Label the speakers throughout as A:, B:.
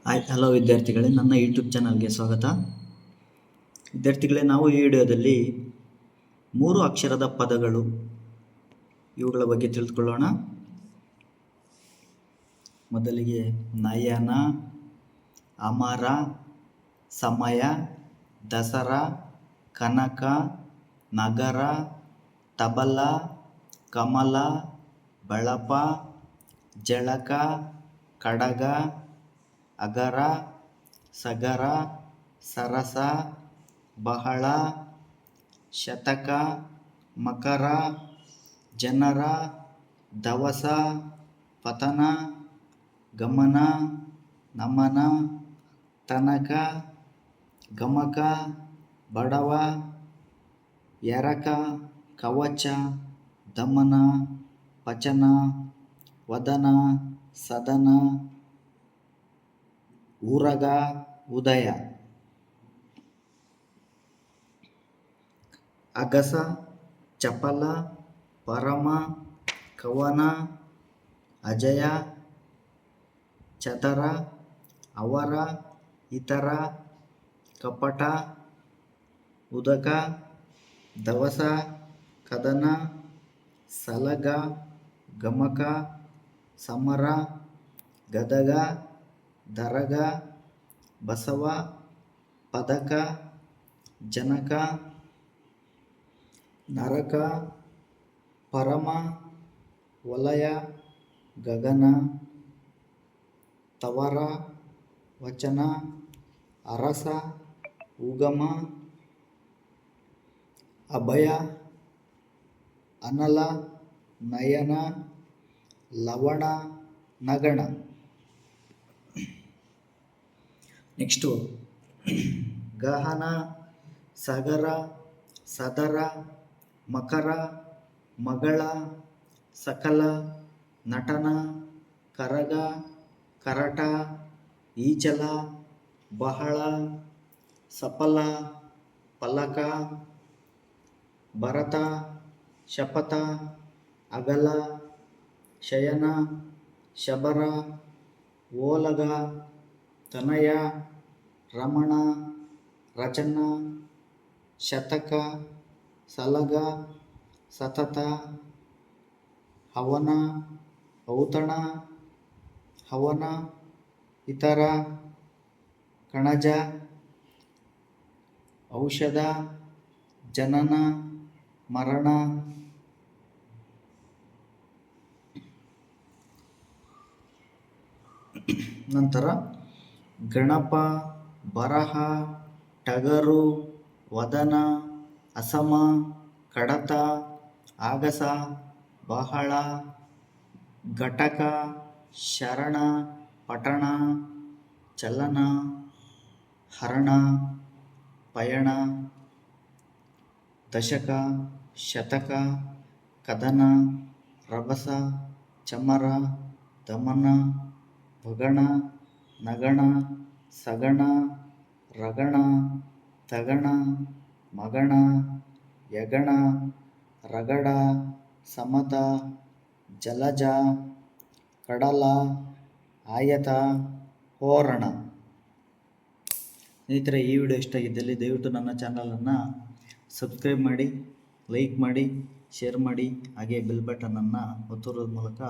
A: Hello ವಿದ್ಯಾರ್ಥಿಗಳೇ, ನನ್ನ YouTube ಚಾನಲ್ಗೆ ಸ್ವಾಗತ. ವಿದ್ಯಾರ್ಥಿಗಳೇ, ನಾವು ಈ ವಿಡಿಯೋದಲ್ಲಿ 3 ಅಕ್ಷರದ ಪದಗಳು ಇವುಗಳ ಬಗ್ಗೆ ತಿಳಿದುಕೊಳ್ಳೋಣ. ಮೊದಲಿಗೆ ನಯನ, ಅಮರ, ಸಮಯ, ದಸರಾ, ಕನಕ, ನಗರ, ತಬಲ, ಕಮಲ, ಬಳಪ, ಜಳಕ, ಕಡಗ, ಅಗರ, ಸಗರ, ಸರಸ, ಬಹಳ, ಶತಕ, ಮಕರ, ಜನರ, ದವಸ, ಪತನ, ಗಮನ, ನಮನ, ತನಕ, ಗಮಕ, ಬಡವ, ಎರಕ, ಕವಚ, ದಮನ, ಪಚನ, ವದನ, ಸದನ, ಊರಗ, ಉದಯ. ಅಗಸ, ಚಪಲ, ಪರಮ, ಕವನ, ಅಜಯ, ಚತರ, ಅವರ, ಇತರ, ಕಪಟ, ಉದಕ, ದವಸ, ಕದನ, ಸಲಗ, ಗಮಕ, ಸಮರ, ಗದಗ, ದರಗ, ಬಸವ, ಪದಕ, ಜನಕ, ನರಕ, ಪರಮ, ವಲಯ, ಗಗನ, ತವರ, ವಚನ, ಅರಸ, ಉಗಮ, ಅಭಯ, ಅನಲ, ನಯನ, ಲವಣ, ನಗಣ. ನೆಕ್ಸ್ಟು ಗಹನ, ಸಗರ, ಸದರ, ಮಕರ, ಮಗಳ, ಸಕಲ, ನಟನ, ಕರಗ, ಕರಟ, ಈಚಲ, ಬಹಳ, ಸಫಲ, ಫಲಕ, ಭರತ, ಶಪಥ, ಅಗಲ, ಶಯನ, ಶಬರ, ಓಲಗ, ತನಯ, ರಮಣ, ರಚನ, ಶತಕ, ಸಲಗ, ಸತತ, ಹವನ, ಔತಣ, ಹವನ, ಇತರ, ಕಣಜ, ಔಷಧ, ಜನನ, ಮರಣ. ನಂತರ ಗಣಪ, ಬರಹ, ಟಗರು, ವದನ, ಅಸಮ, ಕಡತ, ಆಗಸ, ಬಹಳ, ಘಟಕ, ಶರಣ, ಪಟಣ, ಚಲನ, ಹರಣ, ಪಯಣ, ದಶಕ, ಶತಕ, ಕದನ, ರಭಸ, ಚಮರ, ದಮನ, ಭಗಣ, ನಗಣ, ಸಗಣ, ರಗಣ, ತಗಣ, ಮಗಣ, ಯಗಣ, ರಗಡ, ಸಮತ, ಜಲಜ, ಕಡಲ, ಆಯತ, ಹೋರಣ. ಸ್ನೇಹಿತರೆ, ಈ ವಿಡಿಯೋ ಇಷ್ಟ ಆಗಿದ್ದಲ್ಲಿ ದಯವಿಟ್ಟು ನನ್ನ ಚಾನಲನ್ನು ಸಬ್ಸ್ಕ್ರೈಬ್ ಮಾಡಿ, ಲೈಕ್ ಮಾಡಿ, ಶೇರ್ ಮಾಡಿ, ಹಾಗೆ ಬೆಲ್ ಬಟನನ್ನು ಒತ್ತುವುದರ ಮೂಲಕ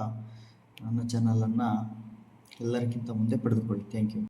A: ನನ್ನ ಚಾನಲನ್ನು ಎಲ್ಲರಿಗಿಂತ ಮುಂದೆ ಪಡೆದುಕೊಳ್ಳಿ. Thank you.